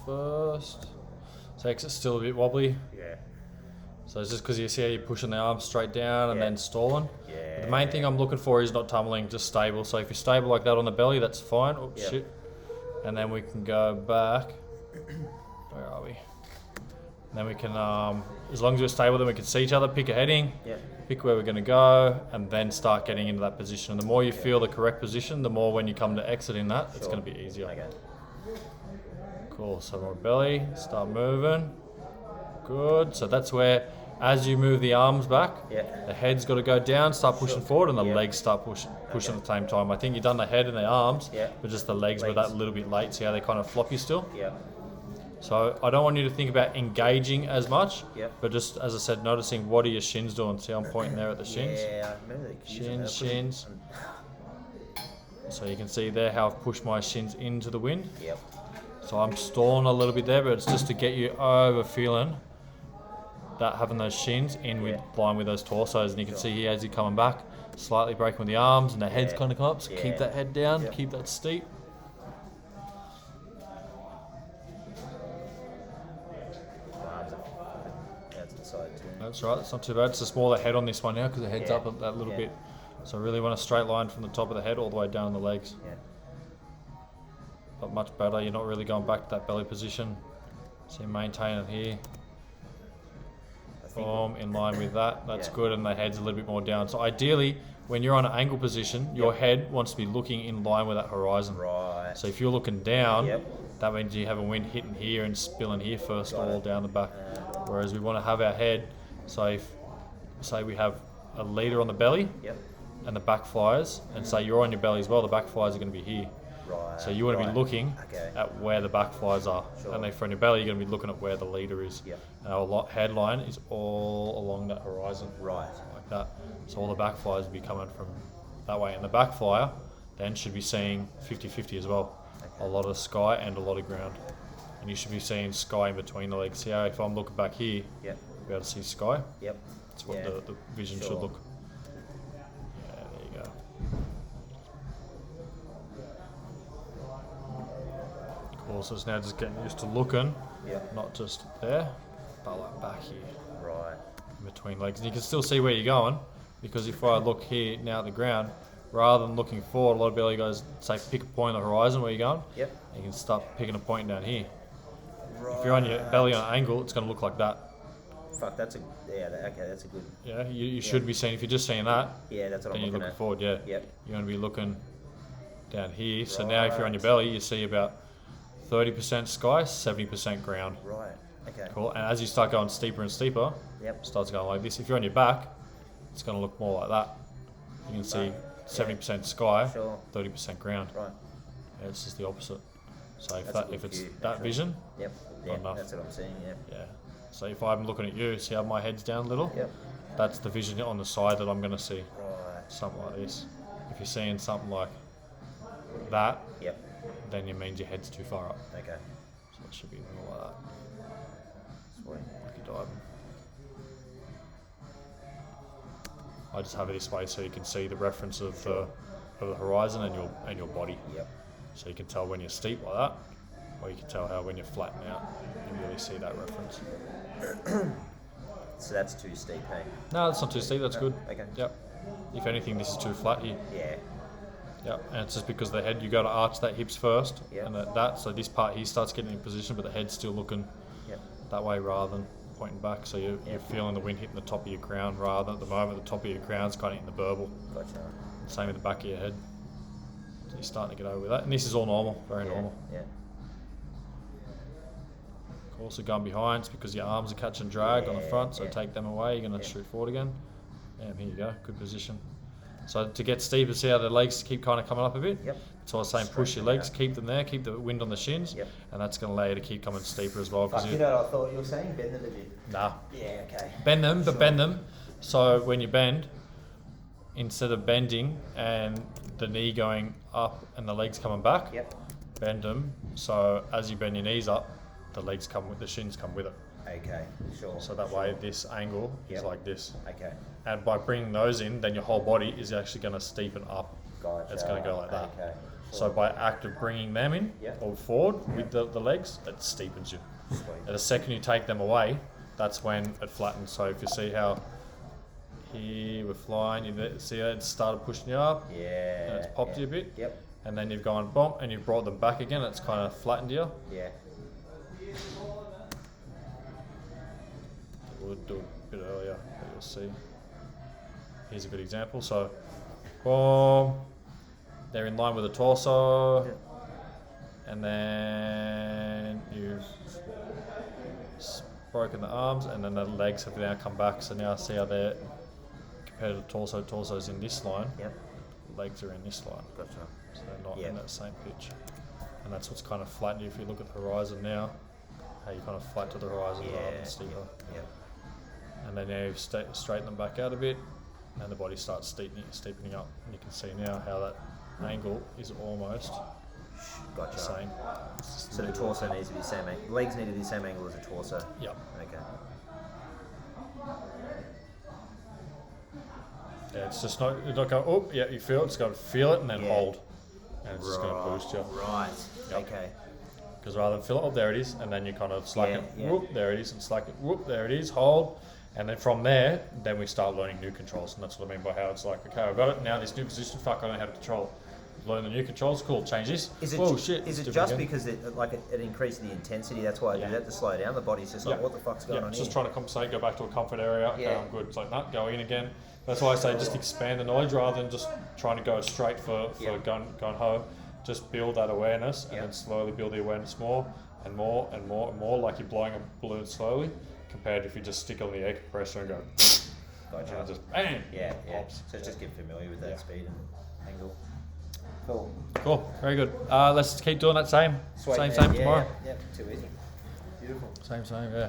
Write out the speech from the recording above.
first. So exit's still a bit wobbly. Yeah. So it's just because you see how you're pushing the arms straight down and then stalling. Yeah. But the main thing I'm looking for is not tumbling, just stable. So if you're stable like that on the belly, that's fine. Oh, shit. And then we can go back. Where are we? And then we can, as long as we're stable, then we can see each other, pick a heading, pick where we're going to go, and then start getting into that position. And the more you feel the correct position, the more when you come to exit in that, it's going to be easier. Okay. Cool, so more belly, start moving. Good, so that's where, as you move the arms back, the head's got to go down, start pushing forward, and the legs start pushing at the same time. I think you've done the head and the arms, but just the legs were that little bit late. See how they kind of floppy still? Yeah. So I don't want you to think about engaging as much, Yep. but just, as I said, noticing what are your shins doing. See, I'm pointing there at the shins. Yeah, I remember the Shins. So you can see there how I've pushed my shins into the wind. Yep. So I'm stalling a little bit there, but it's just to get you over feeling that having those shins in with line with those torsos. And you can see here as you're coming back, slightly breaking with the arms and the head's kind of come up. So keep that head down, keep that steep. That's right, it's not too bad. It's a smaller head on this one now because the head's up a little bit. So I really want a straight line from the top of the head all the way down the legs. Yeah. But much better, you're not really going back to that belly position. So you maintain it here. Boom, in line with that. That's good, and the head's a little bit more down. So ideally, when you're on an angle position, your head wants to be looking in line with that horizon. Right. So if you're looking down, that means you have a wind hitting here and spilling here first, all down the back. Whereas we want to have our head, so if, say we have a leader on the belly and the back flyers, and say you're on your belly as well, the back flyers are going to be here. Right. So you want to be looking at where the back flies are. And then from your belly, you're going to be looking at where the leader is. And our headline is all along that horizon. Right. Like that. So all the back flyers will be coming from that way. And the back flyer then should be seeing 50-50 as well. A lot of sky and a lot of ground. And you should be seeing sky in between the legs. See how if I'm looking back here, you'll be able to see sky? That's what the vision should look. Yeah, there you go. Cool, so it's now just getting used to looking, not just there, but like back here. Right. In between legs. And you can still see where you're going, because if I look here now at the ground, rather than looking forward, a lot of belly guys say pick a point on the horizon where you're going. Yep. You can start picking a point down here. Right. If you're on your belly on an angle, it's going to look like that. Fuck, that's a that's a good. Yeah, you should be seeing, if you're just seeing that, that's what then I'm you're looking at. forward, You're going to be looking down here. So now if you're on your Right. belly, you see about 30% sky, 70% ground. Right. Okay. Cool. And as you start going steeper and steeper, it starts going like this. If you're on your back, it's going to look more like that. You can see 70% sky, 30% ground. Right. Yeah, it's just the opposite. So if it's view, that vision, Yeah, enough. that's what I'm seeing. Yeah. So if I'm looking at you, see how my head's down a little? That's the vision on the side that I'm going to see. Right. Something like this. If you're seeing something like that, then it means your head's too far up. Okay. So it should be more like that. Sweet. Like you're diving. I just have it this way so you can see the reference of the horizon and your body. So you can tell when you're steep like that, or you can tell how when you're flattened out, you really see that reference. So that's too steep, hey? No, that's not too steep, that's good. Okay. Yep. If anything, this is too flat here. Yeah. Yep. And it's just because the head, you got to arch that hips first, and so this part here starts getting in position, but the head's still looking that way rather than pointing back. So you're feeling the wind hitting the top of your crown rather than at the moment the top of your crown's kind of hitting the burble. Gotcha. Same with the back of your head. So you're starting to get over with that. And this is all normal, very normal. Yeah. Also going behind, it's because your arms are catching drag on the front, so take them away, you're going to shoot forward again. And here you go, good position. So to get steeper, see how the legs keep kind of coming up a bit? So I was saying push your legs, keep them there, keep the wind on the shins, and that's going to allow you to keep coming steeper as well. Fuck, you know what I thought you were saying? Bend them a bit. Nah. Yeah, okay. Bend them, but bend them. So when you bend, instead of bending and the knee going up and the legs coming back, bend them. So as you bend your knees up, the legs come with the shins come with it. Okay, sure. So that way this angle is like this. Okay. And by bringing those in, then your whole body is actually going to steepen up. Gotcha. It's going to go like that. Okay. So by act of bringing them in or forward with the legs, it steepens you. Sweet. And the second you take them away, that's when it flattens. So if you see how here we're flying, you see how it started pushing you up, and it's popped you a bit, and then you've gone bump and you've brought them back again, it's kind of flattened you. Yeah. We'll do it a bit earlier, but you'll see. Here's a good example. So, boom, they're in line with the torso, and then you've broken the arms, and then the legs have now come back. So now see how they're compared to the torso. Torso's in this line. Legs are in this line. Gotcha. So they're not in that same pitch. And that's what's kind of flattened you. If you look at the horizon now, how you kind of flat to the horizon rather than steeper. And then now you straighten them back out a bit, and the body starts steepening up. And you can see now how that angle is almost the same. So the torso needs to be the same angle. Legs need to be the same angle as the torso. Yep. Okay. Yeah, it's just not going, oh, yeah, you feel it, it's going to feel it and then hold. And it's just going to boost you. Right. Okay. Because rather than feel it, oh, there it is, and then you kind of slack it, whoop, there it is, and slack it, whoop, there it is, hold. And then from there, then we start learning new controls. And that's what I mean by how it's like, okay, I've got it, now this new position, fuck, I don't know how to control. Learn the new controls, cool, change this. Is it, is it just because it increases the intensity, that's why I do that to slow down? The body's just like, what the fuck's going on just here? trying to compensate, go back to a comfort area, okay, I'm good. It's like, no, go in again. That's why I say just expand the knowledge rather than just trying to go straight for gun-ho. Just build that awareness and then slowly build the awareness more and more and more and more, like you're blowing a balloon slowly, compared to if you just stick on the air compressor and go, gotcha. And just bang, pops. So just get familiar with that speed and angle. Cool, very good. Let's keep doing that same tomorrow. Too easy. Beautiful. Same, yeah.